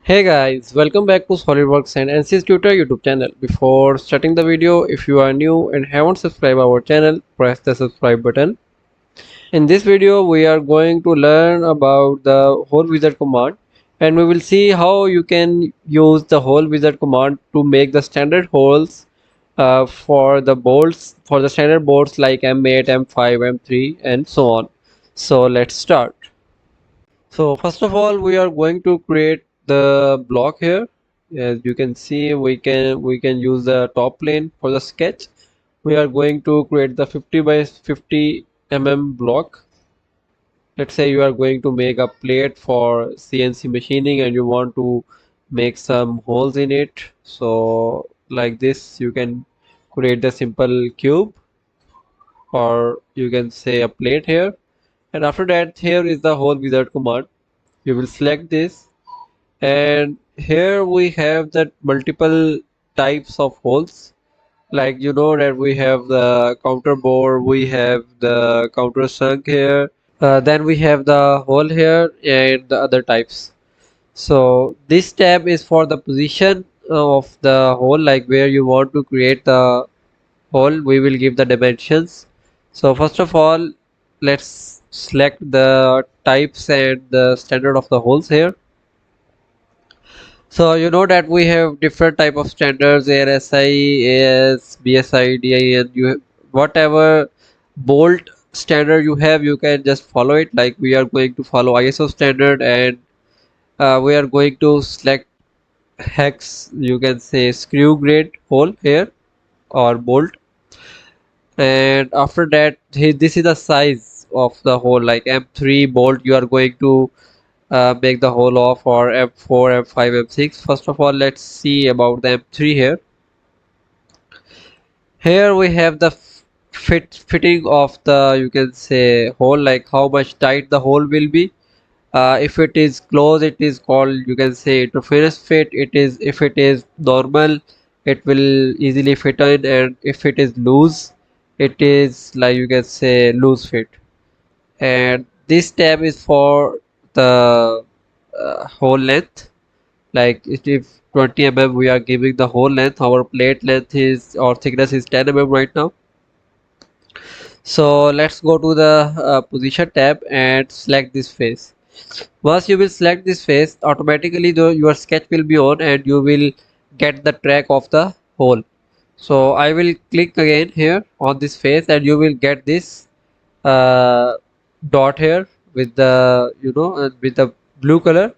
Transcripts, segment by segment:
Hey guys, welcome back to SolidWorks and ANSI Tutor YouTube channel. Before starting the video, if you are new and haven't subscribed our channel, press the subscribe button. In this video, we are going to learn about the hole wizard command, and we will see how you can use the hole wizard command to make the standard holes for the bolts, for the standard bolts like M8, M5, M3 and so on. So let's start. So first of all, we are going to create the block here. As you can see, we can use the top plane for the sketch. We are going to create the 50 by 50 block. Let's say you are going to make a plate for CNC machining and you want to make some holes in it. So like this, you can create the simple cube, or you can say a plate here. And after that, here is the hole wizard command. You will select this, and here we have that multiple types of holes, like you know that we have the counterbore, we have the countersink here, then we have the hole here and the other types. So this tab is for the position of the hole, like where you want to create the hole. We will give the dimensions. So first of all, let's select the types and the standard of the holes here. So you know that we have different type of standards: ANSI, AS, BSI, DI, and you whatever bolt standard you have, you can just follow it. Like we are going to follow ISO standard, and we are going to select hex. You can say screw grade hole here or bolt, and after that, this is the size of the hole. Like M3 bolt, you are going to make the whole of, or M4, M5, M6. First of all, let's see about the M3 here. Here we have the fitting of the, you can say, hole, like how much tight the hole will be. If it is close, it is called, you can say, interference fit. It is, if it is normal, it will easily fit in, and if it is loose, it is like, you can say, loose fit. And this tab is for the whole length. Like if 20 we are giving the whole length, our plate length is, or thickness is 10 right now. So let's go to the position tab and select this face. Once you will select this face, automatically your sketch will be on and you will get the track of the hole. So I will click again here on this face, and you will get this uh, dot here with the, with the blue color.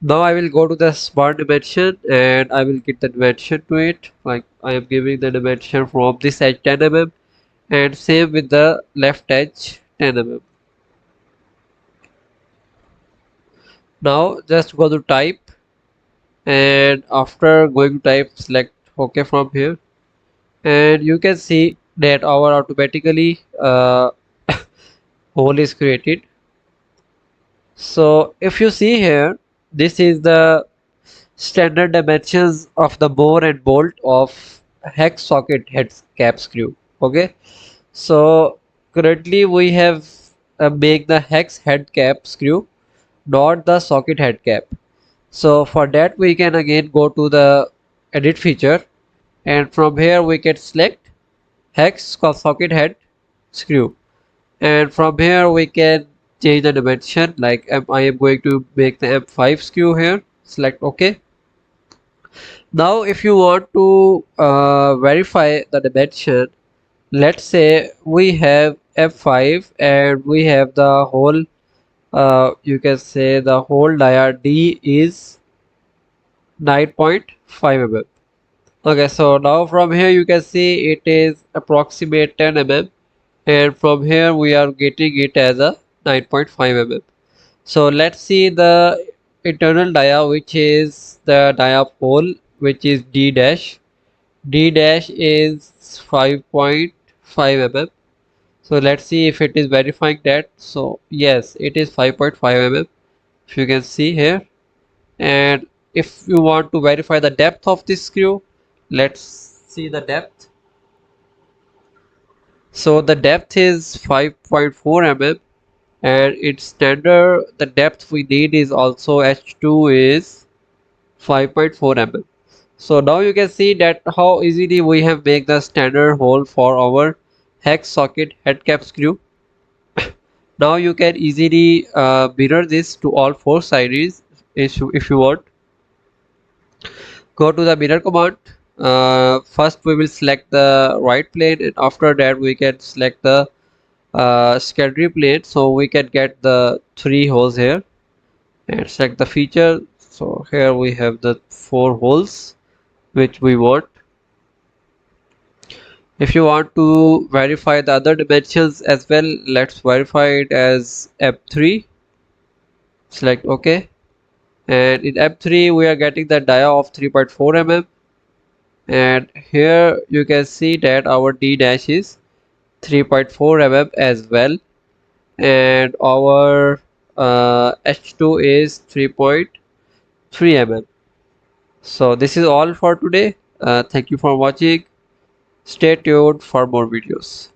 Now I will go to the smart dimension and I will get the dimension to it. Like I am giving the dimension from this edge 10 and same with the left edge 10 Now just go to type, and after going to type, select OK from here, and you can see that our automatically hole is created. So if you see here, this is the standard dimensions of the bore and bolt of hex socket head cap screw. Okay, so currently we have make the hex head cap screw, not the socket head cap. So for that, we can again go to the edit feature, and from here we can select hex socket head screw, and from here we can change the dimension. Like I am going to make the M5 screw here. Select OK. Now if you want to verify the dimension, let's say we have F5 and we have the whole, you can say the whole dia D is 9.5 Okay, so now from here you can see it is approximate 10 and from here we are getting it as a 9.5 So let's see the internal dia, which is the dia pole, which is D dash. D dash is 5.5 So let's see if it is verifying that. So yes, it is 5.5 if you can see here. And if you want to verify the depth of this screw, let's see the depth. So the depth is 5.4 and its standard, the depth we need is also H2 is 5.4 mm. So now you can see that how easily we have made the standard hole for our hex socket head cap screw. Now you can easily mirror this to all four sides if you want. Go to the mirror command. First we will select the right plane, and after that we can select the secondary plane, so we can get the three holes here, and select the feature. So here we have the four holes which we want. If you want to verify the other dimensions as well, let's verify it as F3. Select OK, and in F3 we are getting the dia of 3.4 mm, and here you can see that our D dash is 3.4 mm as well, and our H2 is 3.3 mm. So this is all for today. Thank you for watching. Stay tuned for more videos.